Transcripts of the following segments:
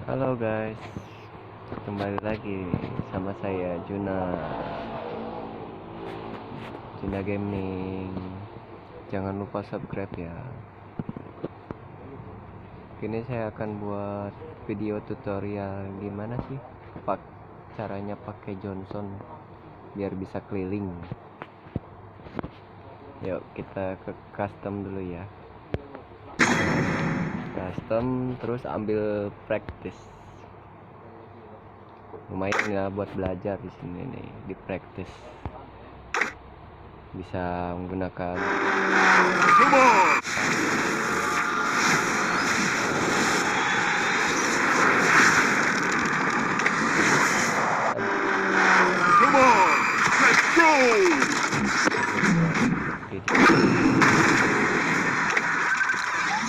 Halo guys, kembali lagi sama saya Juna Gaming. Jangan lupa subscribe ya. Kini saya akan buat video tutorial gimana sih caranya pakai Johnson biar bisa keliling. Yuk kita ke custom dulu ya. Custom, terus ambil practice. Lumayan ya buat belajar di sini nih, di practice. Bisa menggunakan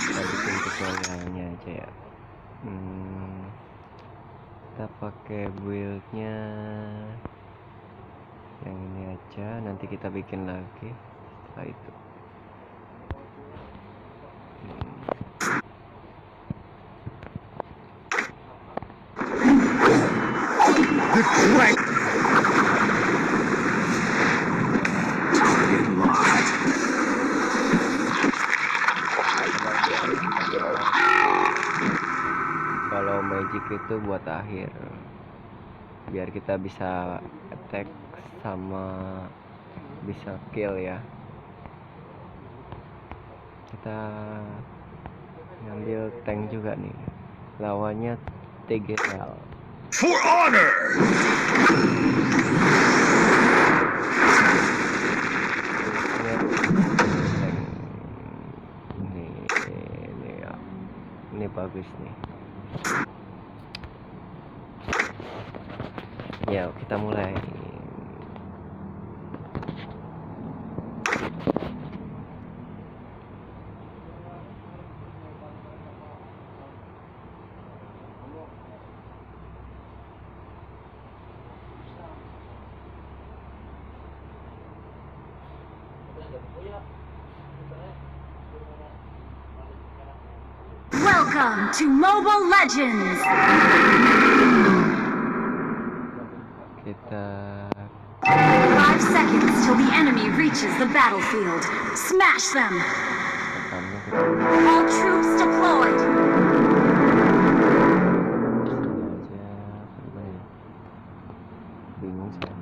kita bikin tutorialnya aja ya. Kita pakai buildnya yang ini aja, nanti kita bikin lagi setelah itu. Kalau magic itu buat akhir, biar kita bisa attack sama bisa kill ya. Kita ngambil tank juga nih, lawannya TGL for honor. Ini bagus nih ya. Kita mulai. Welcome to Mobile Legends! Kita 5 seconds till the enemy reaches the battlefield. Smash them! All troops deployed! Bingung sih.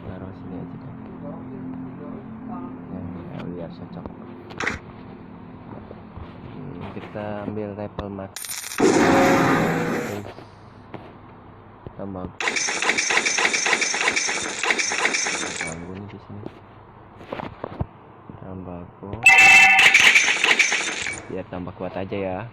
Taruh sini aja deh. Ya, biar cocok. Kita ambil level max. Tambah ganggu nih di sini. Tambah biar tambah kuat aja ya.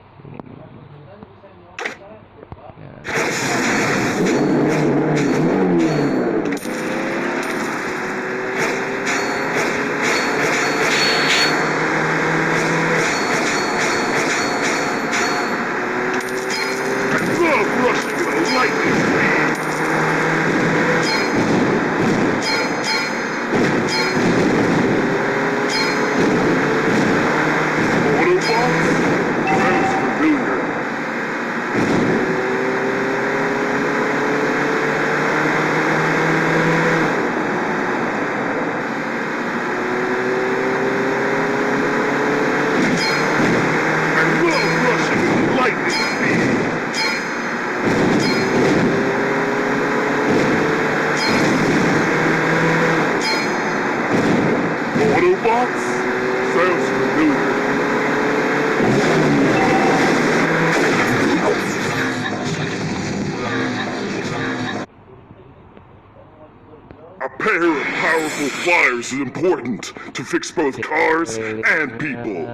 A pair of powerful flyers is important to fix both cars and people.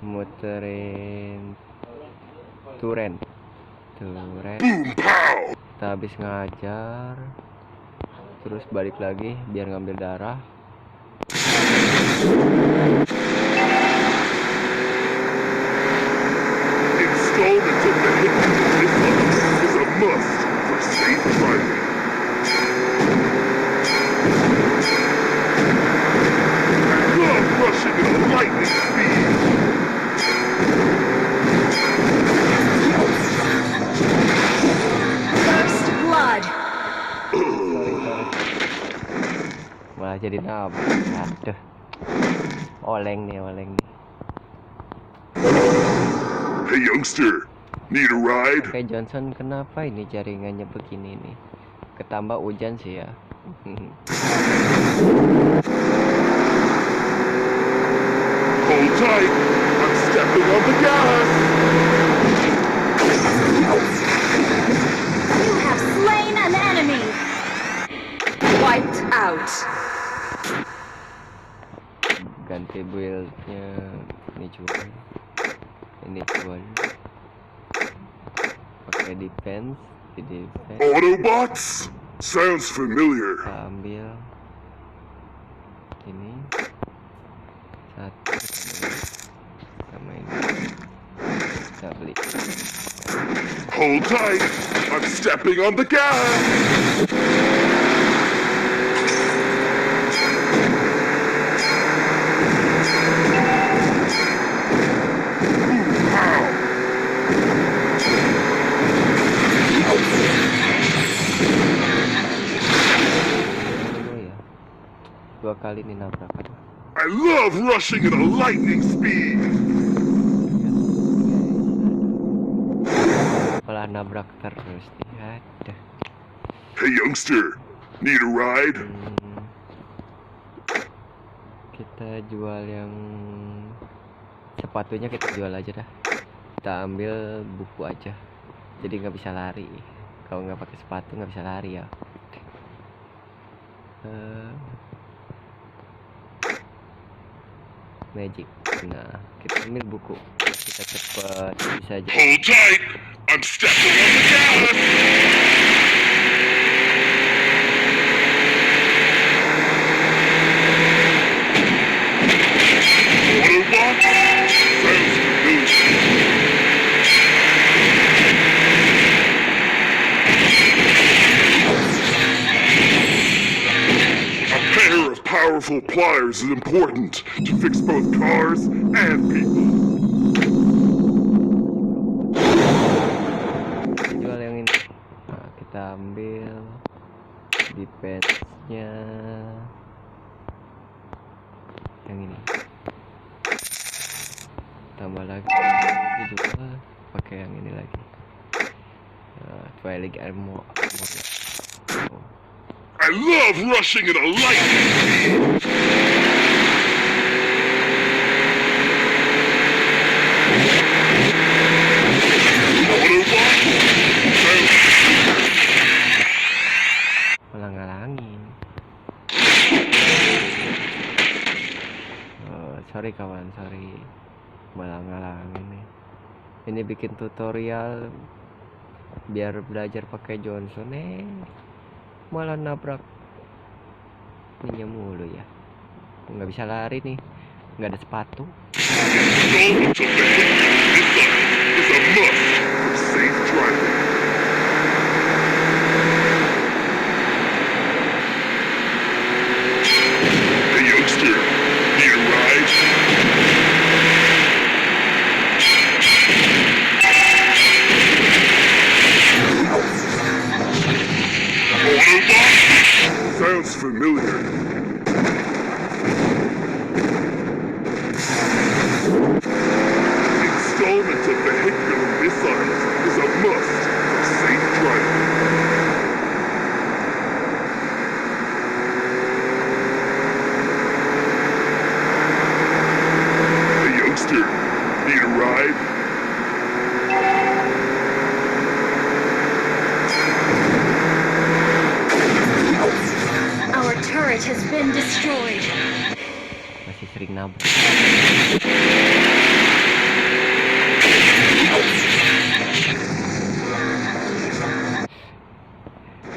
Muterin turen. Boom pow! Kita habis ngajar, terus balik lagi biar ngambil darah. Installment of the hypnosis is a must for safe driving. I love rushing at lightning speed. jadi nabrak. Aduh, oleng nih. Hey youngster, need a ride? Oke Johnson, kenapa ini jaringannya begini nih? Ketambah hujan sih ya. Hold tight, I'm stepping on the gas. You have slain an enemy. Wiped out. Ganti buildnya. Ini jual. Pakai defense. Autobots? Sounds familiar. Kita ambil ini satu sama ini kita beli. Hold tight, I'm stepping on the gas. Dua kali nih nabrakan. I love rushing at a lightning speed. Malah nabrak terus nih. Aduh. Hey youngster, need a ride? Kita jual yang sepatunya, kita jual aja dah. Kita ambil buku aja. Jadi nggak bisa lari. Kalau nggak pakai sepatu nggak bisa lari ya. Magic. Nah, kita ambil buku. Kita cepet bisa aja. Hold tight, I'm stepping on the gas. Autobots? Sounds familiar. A pair of powerful pliers is important to fix both cars and people. Jual yang ini. Nah, kita ambil defense-nya yang ini. Tambah lagi juga pakai yang ini lagi. Twilight armor. Oh. I love rushing at a lightning speed. Malah ngalangin. Sorry kawan, sorry. Malah ngalangin nih. Ini bikin tutorial biar belajar pakai Johnson malah nabrak ininya mulu ya. Nggak bisa lari nih, nggak ada sepatu. Installment of the missile is a must for safe driving. Hey youngster, need a ride? Autobot? Sounds familiar. Installment of vehicular missiles is a must for safe driving. Hey youngster, need a ride? Our turret has been destroyed. Masih sering nabrak.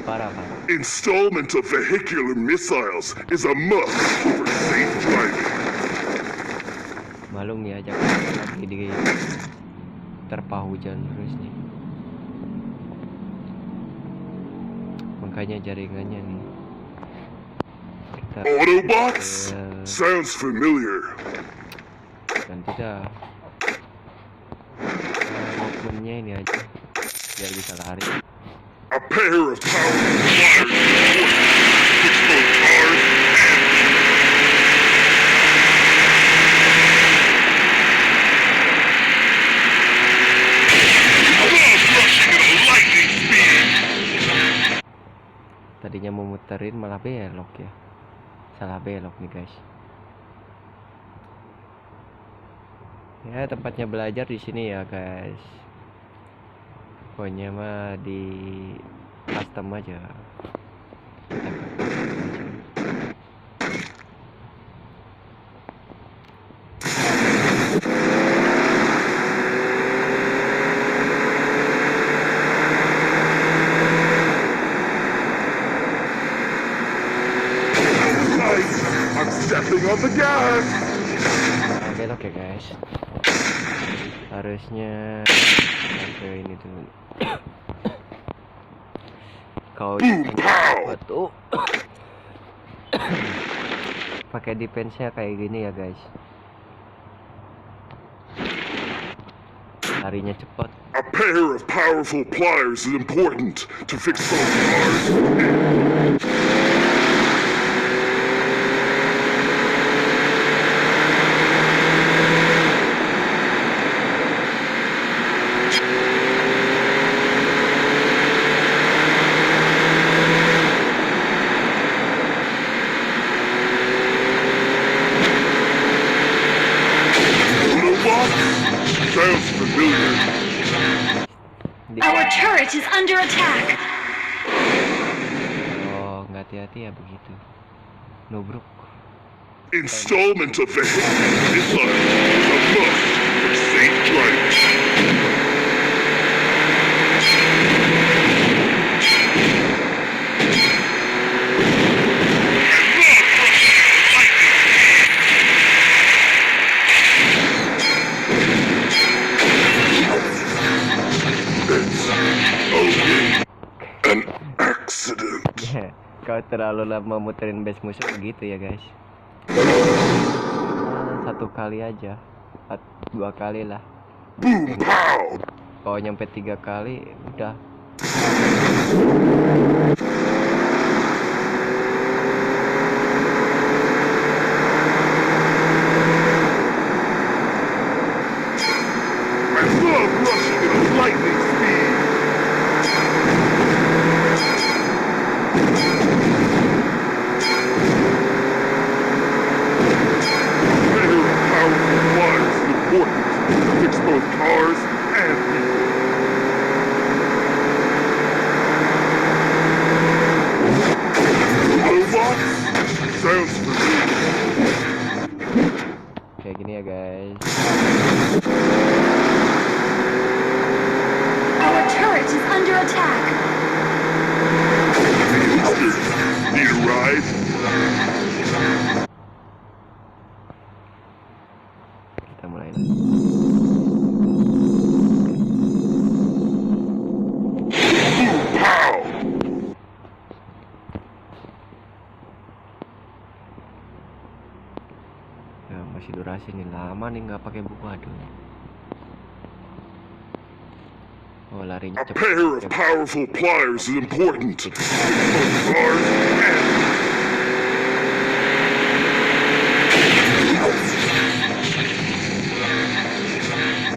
Parah. Installment of vehicular missiles is a must for safe driving. Malum ya, ajak lagi di terpa hujan terus nih. Makanya jaringannya nih. Kita Autobots? Sounds familiar. ganti dah. Movementnya ini aja biar bisa lari. A pair of powerful pliers is important to fix both cars and people. tadinya mau muterin malah belok ya. Salah belok nih guys. Ya tempatnya belajar di sini ya guys. Pokoknya mah di custom aja. I'm stepping on the gas. Nah, belok ya guys. Harusnya ke ini dulu. Kau batu. Pakai defense-nya kayak gini ya guys. Larinya cepat. A pair of powerful pliers is important to fix both cars and sounds familiar. Our turret is under attack. Oh, nggak hati-hati ya begitu. Nubruk. Installment of the missile is a must for safe driving. An accident. Kau terlalu lama muterin base musuh begitu ya guys. Satu kali aja, 2 kali lah. Boom pow. Kalau nyampe 3 kali udah. I love rushing at a lightning speed. Pair of powerful pliers is important to fix both cars and people. Robots? Sounds familiar. Kayak gini ya guys. Our turret is under attack. Need a ride? Kita mulai. Boom pow. Ya, masih durasi nih, lama nih nggak pakai buku. Aduh. Oh, larinya A cepet. pair of powerful pliers is important to fix both cars and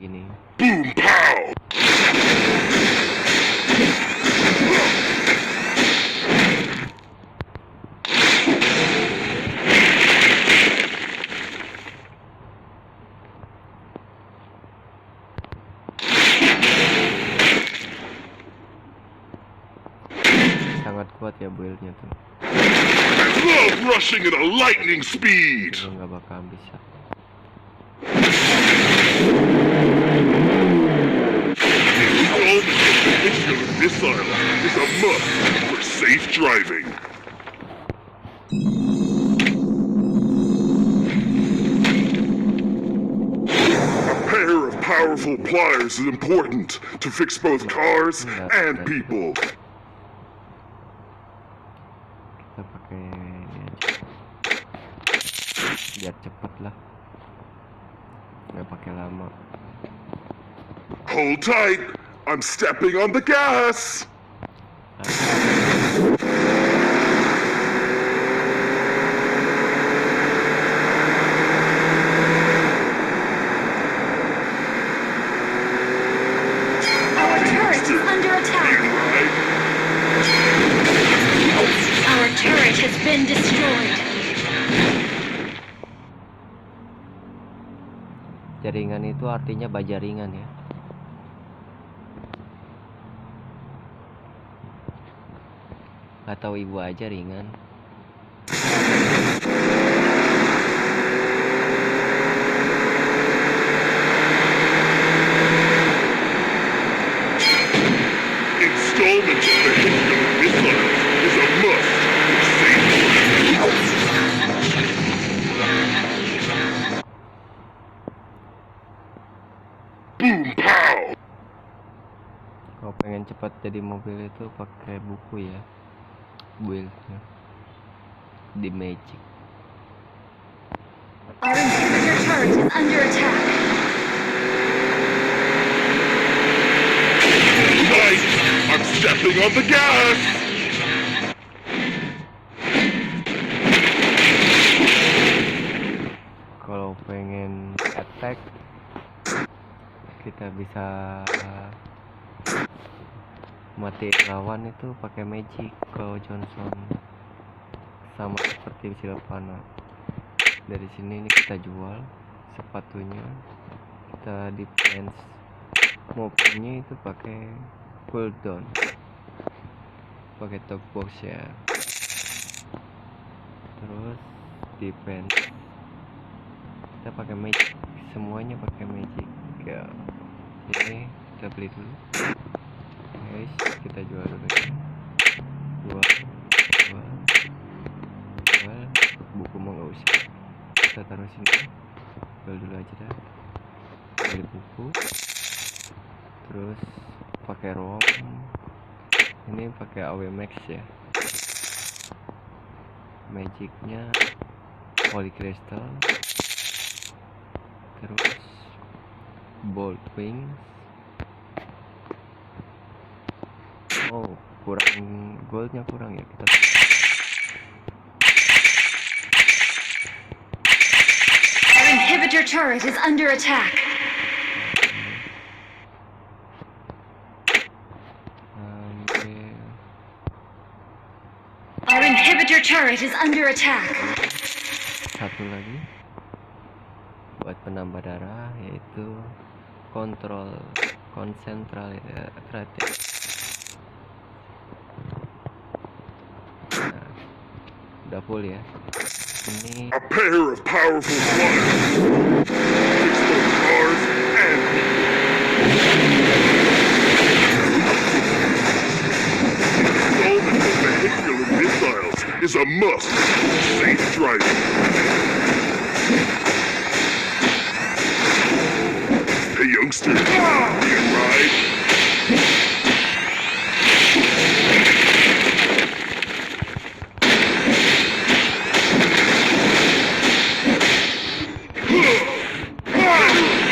Gini. boom pow. Sangat kuat ya build-nya tuh. I love rushing at a lightning speed. Lu nggak bakal bisa. Installment of the nuclear missile is a must for safe driving. A pair of powerful pliers is important to fix both cars and people. Kita pakai ini aja. Biar cepet lah. Nggak pakai lama. Hold tight, I'm stepping on the gas. Our turret is under attack. Right? been destroyed. Jaringan itu artinya bajaringan ya. Gak tahu ibu aja ringan. Installment of vehicular missiles is a must for safe driving. Boom pow! Kalau pengen cepat jadi mobil itu pakai buku ya, buildnya di Magic. Our inhibitor turret is under attack. Nice! I'm stepping on the gas! Kalau pengen attack kita bisa matiin lawan itu pakai magic. Kalau Johnson sama seperti Silvana. Dari sini ini kita jual sepatunya, kita defense mobilnya itu pakai cooldown, pakai top box ya. Terus defense kita pakai magic, semuanya pakai magic ya. Ini kita beli dulu guys, kita jual dulu ya. jual buku mau nggak usah, kita taruh sini, jual dulu aja dah. Beli buku, terus pakai ROM, ini pakai AW Max ya. Magicnya Holy Crystal, terus Bolt Wings. Oh, kurang goldnya, kurang ya, kita Our inhibitor turret is under attack. ambil Our inhibitor turret is under attack. satu lagi buat penambah darah, yaitu kontrol konsentrated. Nah, udah full ya. Ini A pair of powerful flyers fix both cars and people. Installment of vehicular missiles is a must for safe driving. Hey youngster, need a ride?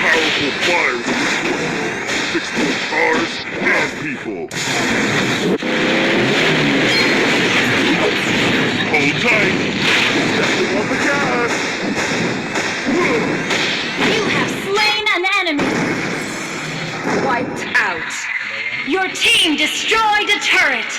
Powerful flyers in this one. Fix both cars and people. Hold tight. Stepping on the gas. You have slain an enemy. Wiped out. Your team destroyed a turret.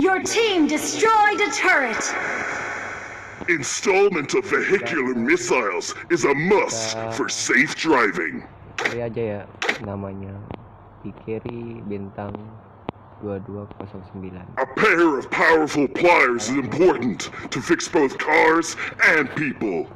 Your team destroyed a turret. Installment of vehicular missiles is a must for safe driving. cari aja ya namanya, Pikiri bintang 2209. A pair of powerful pliers is important to fix both cars and people.